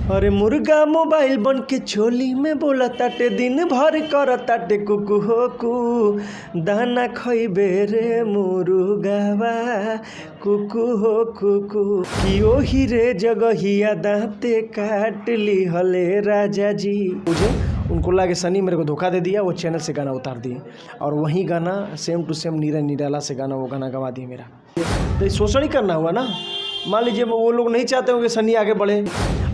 अरे मुर्गा मोबाइल बन के चोली में बोला ताटे दिन भर कर ताटे कुकू हो कू दाना खइबे रे मुर्गावा कुकू हो कुकू कि ओही रे जगहिया दाँते काट ली हले राजा जी। मुझे उनको लगा सनी मेरे को धोखा दे दिया, वो चैनल से गाना उतार दिए और वही गाना सेम टू सेम नीरा निराला से गाना वो गाना गवा दिए मेरा। तो शोषण ही करना हुआ ना। मान लीजिए वो लोग नहीं चाहते होंगे सनी आगे बढ़े।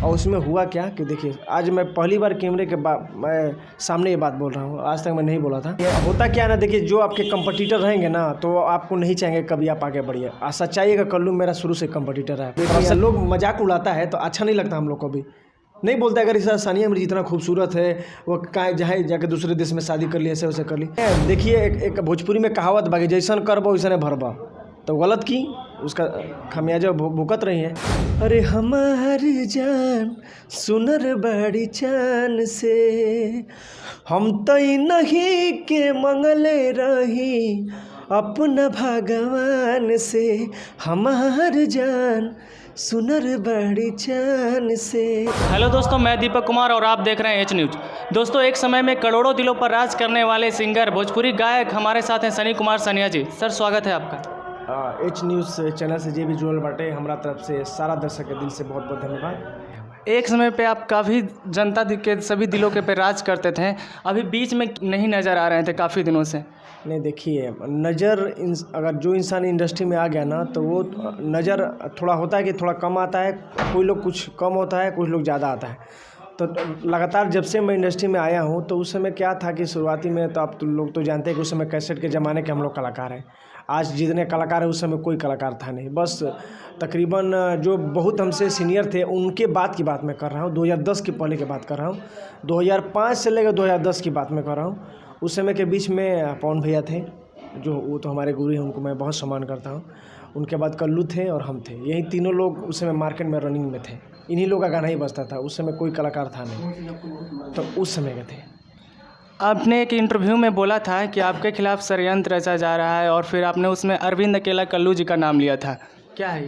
और उसमें हुआ क्या कि देखिए आज मैं पहली बार कैमरे के मैं सामने ये बात बोल रहा हूँ, आज तक मैं नहीं बोला था। होता क्या है ना, देखिए जो आपके कंपटीटर रहेंगे ना तो आपको नहीं चाहेंगे कभी आप आगे बढ़िए। सच्चाई का कल्लू मेरा शुरू से कंपटीटर है। लोग मजाक उड़ाता है तो अच्छा नहीं लगता हम लोग को भी। नहीं बोलता अगर इस सानिया मिर्जा इतना खूबसूरत है, वो कहाँ जहाँ जाके दूसरे देश में शादी कर ली, ऐसे वैसे कर ली। देखिए एक भोजपुरी में कहावत बाकी जैसन करबो वैसने भरबा, तो गलत की उसका खामियाजा भुगत रही है। अरे हमारी जान सुनर बड़ी चान से हम तो नहीं के मंगले रही अपना भगवान से, हमार जान सुनर बड़ी चान से। हेलो दोस्तों, मैं दीपक कुमार और आप देख रहे हैं एच न्यूज। दोस्तों एक समय में करोड़ों दिलों पर राज करने वाले सिंगर भोजपुरी गायक हमारे साथ हैं सनी कुमार सनिया जी। सर स्वागत है आपका। एच न्यूज़ चैनल से जे भी जुड़ल बाटे हमारा तरफ से सारा दर्शक के दिल से बहुत बहुत धन्यवाद। एक समय पे आप काफ़ी जनता के सभी दिलों के पे राज करते थे, अभी बीच में नहीं नज़र आ रहे थे काफ़ी दिनों से। नहीं देखिए नज़र अगर जो इंसान इंडस्ट्री में आ गया ना तो वो नज़र थोड़ा होता है कि थोड़ा कम आता है, कोई लोग कुछ कम होता है, कुछ लोग ज़्यादा आता है। तो लगातार जब से मैं इंडस्ट्री में आया हूँ तो उस समय क्या था कि शुरुआती में तो आप लोग तो जानते हैं कि उस समय कैसेट के ज़माने के हम लोग कलाकार हैं। आज जितने कलाकार हैं उस समय कोई कलाकार था नहीं, बस तकरीबन जो बहुत हमसे सीनियर थे उनके बाद की बात मैं कर रहा हूँ, 2010 के पहले की बात कर रहा हूँ, 2005 से लेकर 2010 की बात मैं कर रहा हूँ। उस समय के बीच में पवन भैया थे जो वो तो हमारे गुरु हैं, उनको मैं बहुत सम्मान करता हूँ। उनके बाद कल्लू थे और हम थे, यही तीनों लोग उस समय मार्केट में रनिंग में थे। इन्हीं लोग का गाना ही बजता था, उस समय कोई कलाकार था नहीं, तो उस समय के थे। आपने एक इंटरव्यू में बोला था कि आपके खिलाफ षड्यंत्र रचा जा रहा है और फिर आपने उसमें अरविंद अकेला कल्लू जी का नाम लिया था, क्या है?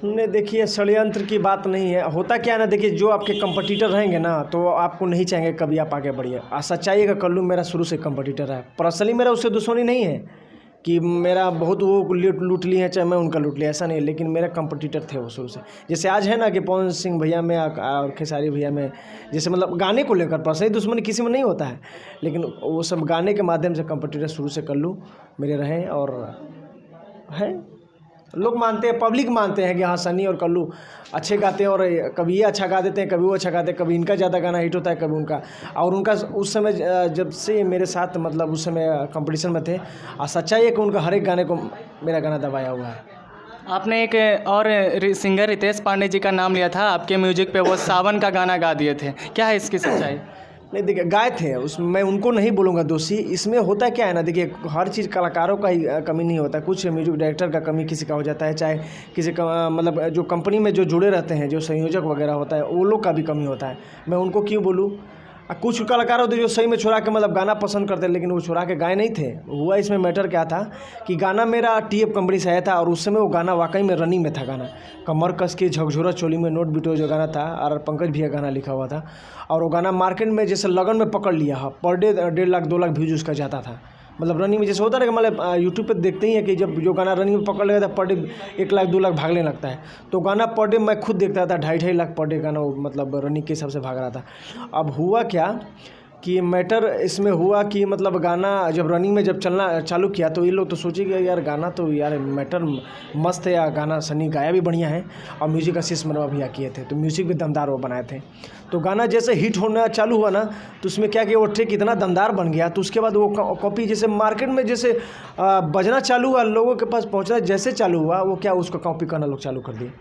नहीं देखिए षड्यंत्र की बात नहीं है। होता क्या है ना, देखिए जो आपके कंपटीटर रहेंगे ना तो आपको नहीं चाहेंगे कभी आप आगे बढ़िए। सच्चाई का कल्लू मेरा शुरू से कंपटीटर है। पर्सनली मेरा उससे दुश्मनी नहीं है कि मेरा बहुत वो लूट लिए हैं चाहे मैं उनका लूट लिया, ऐसा नहीं है, लेकिन मेरा कंपटीटर थे वो शुरू से। जैसे आज है ना कि पवन सिंह भैया में और खेसारी भैया में, जैसे मतलब गाने को लेकर पर्सनली दुश्मनी किसी में नहीं होता है, लेकिन वो सब गाने के माध्यम से कंपटीटर शुरू से कल्लू मेरे रहे और है। लोग मानते हैं, पब्लिक मानते हैं कि हाँ सनी और कल्लू अच्छे गाते हैं और कभी ये अच्छा गा देते हैं, कभी वो अच्छा गाते हैं, कभी इनका ज़्यादा गाना हिट होता है, कभी उनका। और उनका उस समय जब से मेरे साथ मतलब उस समय कंपटीशन में थे, और सच्चाई है कि उनका हर एक गाने को मेरा गाना दबाया हुआ है। आपने एक और सिंगर रितेश पांडे जी का नाम लिया था, आपके म्यूजिक पे वो सावन का गाना गा दिए थे, क्या है इसकी सच्चाई? नहीं देखिए गाए थे मैं उनको नहीं बोलूँगा दोषी। इसमें होता क्या है ना, देखिए हर चीज़ कलाकारों का ही कमी नहीं होता, कुछ म्यूजिक डायरेक्टर का कमी किसी का हो जाता है, चाहे किसी का मतलब जो कंपनी में जो जुड़े रहते हैं जो संयोजक वगैरह होता है वो लोग का भी कमी होता है। मैं उनको क्यों बोलूँ? कुछ कलाकार होते जो सही में छोड़ा के मतलब गाना पसंद करते लेकिन वो छोड़ा के गाए नहीं थे। हुआ इसमें मैटर क्या था कि गाना मेरा टीएफ कंपनी से आया था और उस समय वो गाना वाकई में रनिंग में था। गाना कमर कस के झकझोरा चोली में नोट बिटो जो गाना था और पंकज भैया गाना लिखा हुआ था, और वो गाना मार्केट में जैसे लगन में पकड़ लिया है। Per day 1.5 lakh 2 lakh views उसका जाता था, मतलब रनिंग में जैसे होता है कि मतलब यूट्यूब पे देखते ही है कि जब जो गाना रनिंग में पकड़ लेगा था पर डे 1 लाख 2 लाख भागने लगता है। तो गाना पर डे मैं खुद देखता था 2.5 लाख पर डे गाना मतलब रनिंग के हिसाब से भाग रहा था। अब हुआ क्या कि मैटर इसमें हुआ कि मतलब गाना जब रनिंग में जब चलना चालू किया तो ये लोग तो सोचे कि यार गाना तो यार मैटर मस्त है, या गाना सनी गाया भी बढ़िया है और म्यूजिक आशीष मनवा भैया किए थे, तो म्यूजिक भी दमदार वो बनाए थे। तो गाना जैसे हिट होना चालू हुआ ना तो उसमें क्या कि वो ट्रैक इतना दमदार बन गया, तो उसके बाद वो कॉपी जैसे मार्केट में जैसे बजना चालू हुआ, लोगों के पास पहुँचना जैसे चालू हुआ, वो क्या उसको कॉपी करना लोग चालू कर दिए।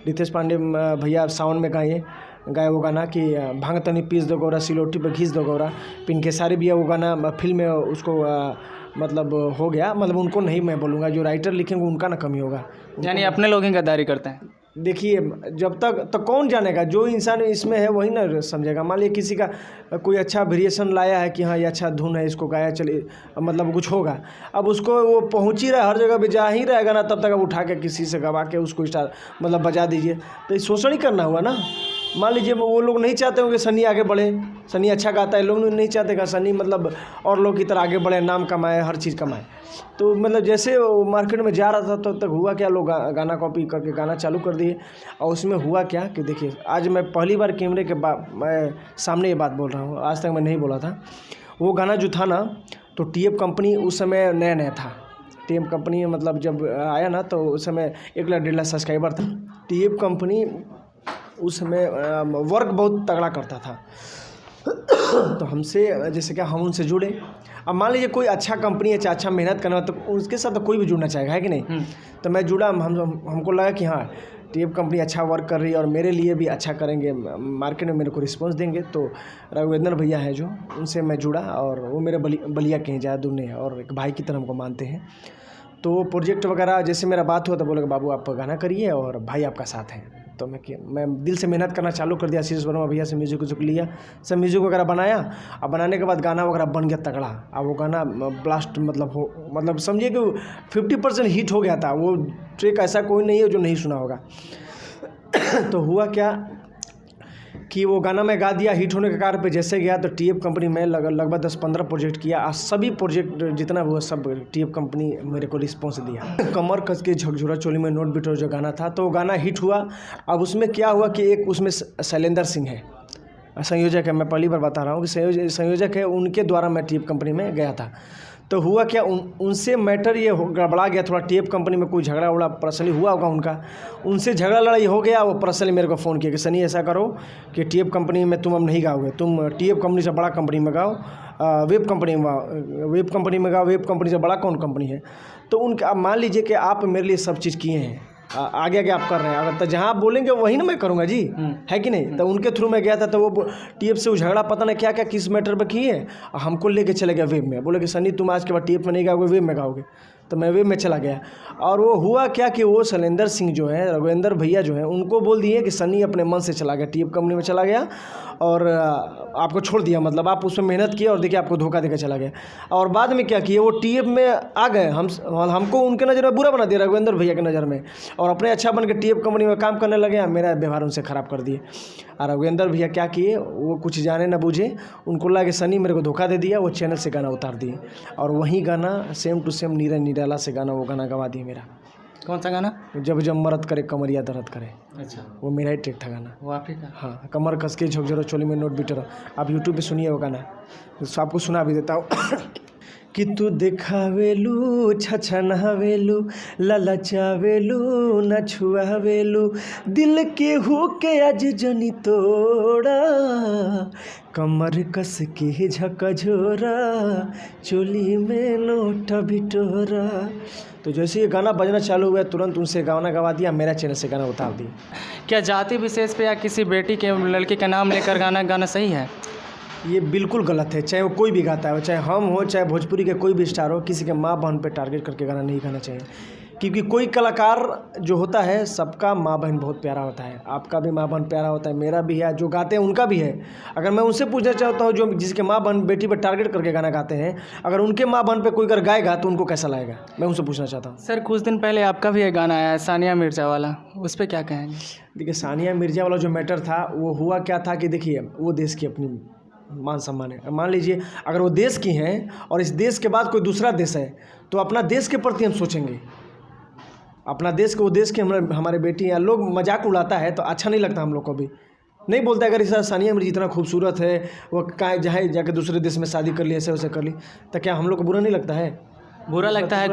रितेश पांडे भैया सावन में गाए वो गाना कि भांग तनी पीस दो गौरा सिलोटी पर घीस दो गौरा, पिन के सारे भी वो गाना फिल्म में उसको मतलब हो गया। मतलब उनको नहीं मैं बोलूँगा, जो राइटर लिखेंगे उनका ना कमी होगा, यानी अपने लोग ही गद्दारी करते हैं। देखिए जब तक तो कौन जानेगा, जो इंसान इसमें है वही ना समझेगा। मान लीजिए किसी का कोई अच्छा वेरिएशन लाया है कि हाँ ये अच्छा धुन है, इसको गाया चलिए मतलब कुछ होगा, अब उसको वो पहुंच ही रहा है, हर जगह पे जा ही रहेगा ना, तब तक अब उठा के किसी से गवा के उसको स्टार मतलब बजा दीजिए, तो ये शोषण ही करना हुआ ना। मान लीजिए वो लोग नहीं चाहते होंगे सनी आगे बढ़े, सनी अच्छा गाता है, लोग नहीं चाहते कि सनी मतलब और लोग की तरह आगे बढ़े, नाम कमाए, हर चीज़ कमाए। तो मतलब जैसे वो मार्केट में जा रहा था तो तक हुआ क्या, लोग गाना कॉपी करके गाना चालू कर दिए। और उसमें हुआ क्या कि देखिए, आज मैं पहली बार कैमरे के मैं सामने ये बात बोल रहा हूँ, आज तक मैं नहीं बोला था। वो गाना जो था ना, तो टीएफ कंपनी उस समय नया नया था। टीएफ कंपनी मतलब जब आया ना तो उस समय 1,00,000-1,50,000 सब्सक्राइबर था। टीएफ कंपनी उस समय वर्क बहुत तगड़ा करता था। तो हमसे जैसे क्या हम उनसे जुड़े। अब मान लीजिए कोई अच्छा कंपनी है, अच्छा मेहनत करना, तो उसके साथ तो कोई भी जुड़ना चाहेगा, है कि नहीं। तो मैं जुड़ा, हमको लगा कि हाँ टीएफ कंपनी अच्छा वर्क कर रही है और मेरे लिए भी अच्छा करेंगे, मार्केट में मेरे को रिस्पांस देंगे। तो रघुवेंद्र भैया है जो, उनसे मैं जुड़ा और वो मेरे बलिया के हैं, ज़्यादा दूर नहीं, और एक भाई की तरह हमको मानते हैं। तो प्रोजेक्ट वगैरह जैसे मेरा बात हुआ तो बोले बाबू आप गाना करिए और भाई आपका साथ है। तो मैं दिल से मेहनत करना चालू कर दिया। आशीष वर्मा भैया से म्यूजिक लिया, सब म्यूजिक वगैरह बनाया। अब बनाने के बाद गाना वगैरह बन गया तगड़ा। अब वो गाना ब्लास्ट मतलब समझिए कि 50% हिट हो गया था। वो ट्रैक ऐसा कोई नहीं है जो नहीं सुना होगा। तो हुआ क्या कि वो गाना मैं गा दिया, हिट होने के कारण पे जैसे गया तो टीएफ कंपनी में लगभग 10-15 प्रोजेक्ट किया। आज सभी प्रोजेक्ट जितना हुआ सब टीएफ कंपनी मेरे को रिस्पॉन्स दिया। कमर कस के झकझोरा चोली में नोट बिटोर जो गाना था, तो वो गाना हिट हुआ। अब उसमें क्या हुआ कि एक उसमें शैलेंद्र सिंह है संयोजक है, मैं पहली बार बता रहा हूँ कि संयोजक है, उनके द्वारा मैं टीएफ कंपनी में गया था। तो हुआ क्या, उनसे मैटर ये गड़बड़ा गया थोड़ा। टीएफ कंपनी में कोई झगड़ा उड़ा पर्सनली हुआ होगा उनका, उनसे झगड़ा लड़ाई हो गया। वो पर्सनली मेरे को फ़ोन किया कि सनी ऐसा करो कि टीएफ कंपनी में तुम अब नहीं गाओगे, तुम टीएफ कंपनी से बड़ा कंपनी में गाओ, वेब कंपनी में गाओ। वेब कंपनी से बड़ा कौन कंपनी है। तो उनका मान लीजिए कि आप मेरे लिए सब चीज़ किए हैं, आगे आगे आप कर रहे हैं, अगर तो जहाँ आप बोलेंगे वही ना मैं करूँगा जी, है कि नहीं। तो उनके थ्रू मैं गया था। तो वो टीएफ से वो झगड़ा पता नहीं क्या क्या किस मैटर पे की है, हमको लेके चले गया वेब में। बोले कि सनी तुम आज के बाद टीएफ में नहीं गाओगे, वेब में गाओगे। तो मैं वेब में चला गया। और वो हुआ क्या कि वो शैलेंद्र सिंह जो है, रघुवेंद्र भैया जो है, उनको बोल दिए कि सनी अपने मन से चला गया, टीएफ कंपनी में चला गया और आपको छोड़ दिया, मतलब आप उसमें मेहनत किए और देखिए आपको धोखा देकर चला गया। और बाद में क्या किए, वो टीएफ में आ गए, हमको उनके नज़र में बुरा बना दिया रघुवेंद्र भैया के नज़र में, और अपने अच्छा बन के टीएफ कंपनी में काम करने लगे। मेरा व्यवहार उनसे ख़राब कर दिए। और रघुवेंद्र भैया क्या किए, वो कुछ जाने ना बूझे, उनको लगा कि सनी मेरे को धोखा दे दिया, वो चैनल से गाना उतार दिए। और वही गाना सेम टू सेम नीरा निराला से गाना, वो गाना गवा दिए मेरा। कौन सा गाना? जब जब मरद करे कमरिया दर्द करे। अच्छा, वो मेरा ही ट्रैक था गाना। वो आप ही का? हाँ, कमर कस के झकझोरा चोली में नोट बिटर। आप यूट्यूब पे सुनिए वो गाना, तो आपको सुना भी देता हूँ। कि तू देखावेलू छछनहावेलू ललचावेलू न छुआवेलू दिल के हो के आज जनी तोड़ा कमर कस के झकझोरा चोली में नोट बिटोरा। तो जैसे ये गाना बजना चालू हुआ तुरंत उनसे गाना गवा दिया, मेरा चैनल से गाना उतार दिया। क्या जाति विशेष पे या किसी बेटी के लड़के का नाम लेकर गाना गाना सही है? ये बिल्कुल गलत है। चाहे वो कोई भी गाता है, चाहे हम हो चाहे भोजपुरी के कोई भी स्टार हो, किसी के माँ बहन पे टारगेट करके गाना नहीं गाना चाहिए। क्योंकि कोई कलाकार जो होता है सबका माँ बहन बहुत प्यारा होता है। आपका भी माँ बहन प्यारा होता है, मेरा भी है, जो गाते हैं उनका भी है। अगर मैं उनसे पूछना चाहता हूँ जो जिसके माँ बहन बेटी पर टारगेट करके गाना गाते हैं, अगर उनके माँ बहन पे कोई अगर गाएगा तो उनको कैसा लगेगा, मैं उनसे पूछना चाहता हूँ। सर कुछ दिन पहले आपका भी एक गाना आया है सानिया मिर्जा वाला, उस पर क्या कहेंगे? देखिए सानिया मिर्जा वाला जो मैटर था वो हुआ क्या था कि देखिए वो देश की अपनी मान सम्मान है। मान लीजिए अगर वो देश की हैं और इस देश के बाद कोई दूसरा देश है तो अपना देश के प्रति हम सोचेंगे। अपना देश को, वो देश के हमारे बेटी या लोग मजाक उड़ाता है तो अच्छा नहीं लगता हम लोग को भी। नहीं बोलता अगर इस सानिया मिर्जा इतना खूबसूरत है, वो कहाँ जहाँ जाके दूसरे देश में शादी कर ली, ऐसे वैसे कर ली, तो क्या हम लोग को बुरा नहीं लगता है? बुरा लगता है।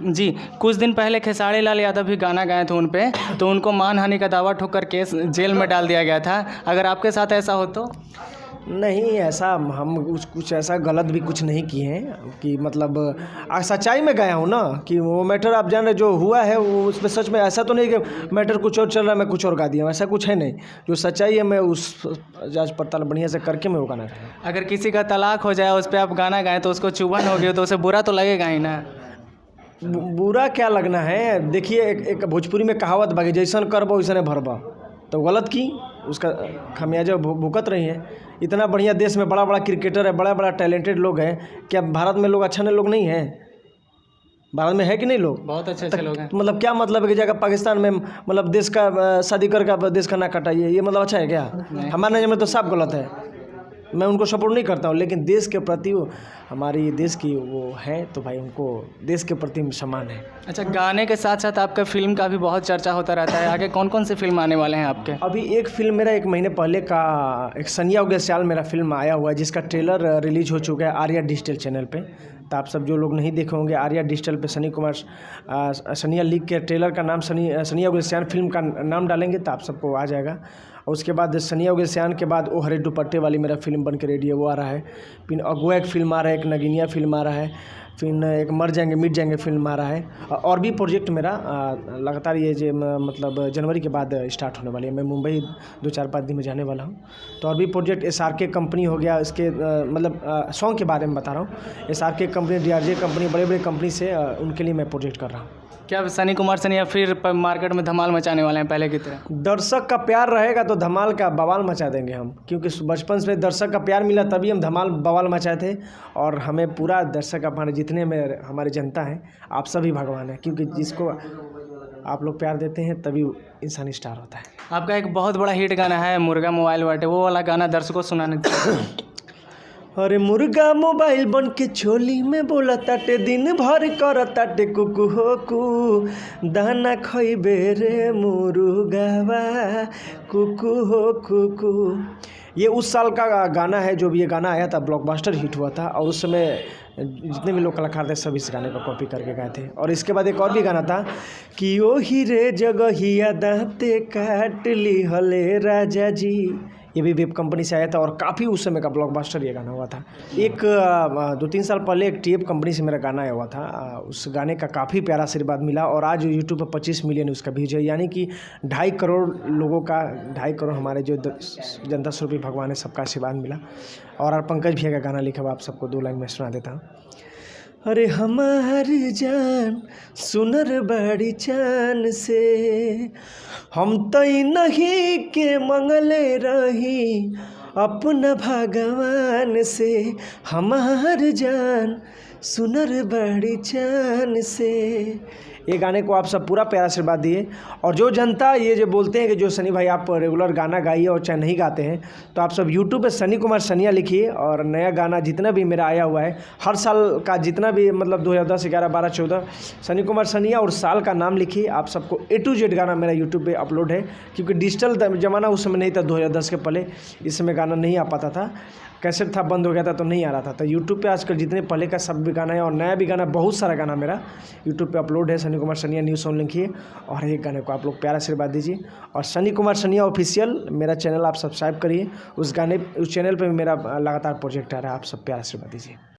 जी, कुछ दिन पहले खेसारी लाल यादव भी गाना गाए थे उन पे, तो उनको मानहानि का दावा ठोक कर केस जेल में डाल दिया गया था। अगर आपके साथ ऐसा हो तो? नहीं, ऐसा हम कुछ ऐसा गलत भी कुछ नहीं किए हैं कि मतलब सच्चाई में गया हूँ ना कि वो मैटर आप जान रहे जो हुआ है वो उस पर सच में ऐसा तो नहीं कि मैटर कुछ और चल रहा है मैं कुछ और गा दिया, ऐसा कुछ है नहीं। जो सच्चाई है मैं उस जांच पड़ताल बढ़िया से करके मैं वो गाना गाया। अगर किसी का तलाक हो जाए उस पर आप गाना गाएं तो उसको चुभन होगी तो उसे बुरा तो लगेगा ही ना। बुरा क्या लगना है? देखिए एक भोजपुरी में कहावत बाकी जैसन करबो वैसने भरबा, तो गलत की उसका खामियाजा भुगत रही है। इतना बढ़िया देश में बड़ा बड़ा क्रिकेटर है, बड़ा बड़ा टैलेंटेड लोग हैं, क्या भारत में लोग अच्छा लोग नहीं हैं? भारत में है कि नहीं लोग? बहुत अच्छे अच्छे लोग हैं। मतलब क्या मतलब है कि जाकर पाकिस्तान में मतलब देश का शादी करके आप देश का ना कटाइए, ये मतलब अच्छा है क्या? हमारे नज़र में तो साफ गलत है। मैं उनको सपोर्ट नहीं करता हूँ, लेकिन देश के प्रति हमारी देश की वो है तो भाई उनको देश के प्रति सम्मान है। अच्छा, गाने के साथ साथ आपका फिल्म का भी बहुत चर्चा होता रहता है, आगे कौन कौन से फिल्म आने वाले हैं आपके? अभी एक फिल्म मेरा 1 महीने पहले का एक सनिया उगेसियाल मेरा फिल्म आया हुआ है, जिसका ट्रेलर रिलीज हो चुका है आर्या डिजिटल चैनल पे। तो आप सब जो लोग नहीं देखे होंगे, आर्या डिजिटल पे सनिया लिख के ट्रेलर का नाम सनिया उगेसियान फिल्म का नाम डालेंगे तो आप सबको आ जाएगा। और उसके बाद सनिया उगेसियान के बाद ओ हरे दुपट्टे वाली मेरा फिल्म बन के रेडी है, वो आ रहा है। फिर अगुआ एक फिल्म आ रहा है, एक नगीनिया फिल्म आ रहा है, फिर एक मर जाएंगे मिट जाएंगे फिल्म आ रहा है। और भी प्रोजेक्ट मेरा लगातार ये जो मतलब जनवरी के बाद स्टार्ट होने वाली है। मैं मुंबई 2-4-5 दिन में जाने वाला हूँ। तो और भी प्रोजेक्ट SRK कंपनी हो गया, इसके मतलब सॉन्ग के बारे में बता रहा हूँ। SRK कंपनी, DRJ कंपनी, बड़े बड़े कंपनी से उनके लिए मैं प्रोजेक्ट कर रहा हूँ। क्या सनी कुमार सनिया फिर मार्केट में धमाल मचाने वाले हैं पहले की तरह? दर्शक का प्यार रहेगा तो धमाल का बवाल मचा देंगे हम, क्योंकि बचपन से दर्शक का प्यार मिला तभी हम धमाल बवाल मचाए थे। और हमें पूरा दर्शक हमारे जितने में हमारी जनता है, आप सभी भगवान है, क्योंकि जिसको आप लोग प्यार देते हैं तभी इंसान स्टार होता है। आपका एक बहुत बड़ा हिट गाना है मुर्गा मोबाइल बाटे, वो वाला गाना दर्शकों को सुनाने अरे मुर्गा मोबाइल बन के छोली में बोला ताटे, दिन भर कर ताटे कुकू हो कू, दाना खइबे रे मुर्गावा कुकू हो कुकू। ये उस साल का गाना है, जो भी ये गाना आया था ब्लॉकबस्टर हिट हुआ था। और उस समय जितने भी लोग कलाकार थे सब इस गाने को कॉपी करके गाए थे। और इसके बाद एक और भी गाना था कि ओ हीरे जगहिया दाँते काट ली हले राजा जी, ये भी वेब कंपनी से आया था और काफ़ी उस समय का ब्लॉकबस्टर ये गाना हुआ था। एक 2-3 साल पहले एक TF कंपनी से मेरा गाना आया हुआ था, उस गाने का काफ़ी प्यारा आशीर्वाद मिला और आज यूट्यूब पर 25 मिलियन उसका व्यूज है, यानी कि 2.5 करोड़ लोगों का 2.5 करोड़ हमारे जो जनता स्वरूपी भगवान है सबका आशीर्वाद मिला। और पंकज भैया का गाना लिखा हुआ, आप सबको 2 लाइन में सुना देता हूँ। अरे हमारी जान सुनर बड़ी चान से, हम तो नहीं के मंगले रही अपना भगवान से, हमार जान सुनर बड़ी चान से। ये गाने को आप सब पूरा प्यारा आशीर्वाद दिए। और जो जनता ये जो बोलते हैं कि जो सनी भाई आप रेगुलर गाना गाइए और चाहे नहीं गाते हैं, तो आप सब यूट्यूब पे सनी कुमार सनिया लिखिए और नया गाना जितना भी मेरा आया हुआ है, हर साल का जितना भी मतलब 2010, 11, 12, 14 सनी कुमार सनिया और साल का नाम लिखिए। आप सबको A to Z गाना मेरा यूट्यूब पे अपलोड है, क्योंकि डिजिटल ज़माना उस समय नहीं था, 2010 के पहले इस समय गाना नहीं आ पाता था, कैसेट था बंद हो गया था तो नहीं आ रहा था। तो यूट्यूब पे आजकल जितने पहले का सब भी गाना है और नया भी गाना, बहुत सारा गाना मेरा यूट्यूब पे अपलोड है। सनी कुमार सनिया न्यू सॉन्ग लिखिए और एक गाने को आप लोग प्यारा आशीर्वाद दीजिए। और सनी कुमार सनिया ऑफिशियल मेरा चैनल आप सब्सक्राइब करिए, उस चैनल पे मेरा लगातार प्रोजेक्ट आ रहा है, आप सब प्यारा आशीर्वाद दीजिए।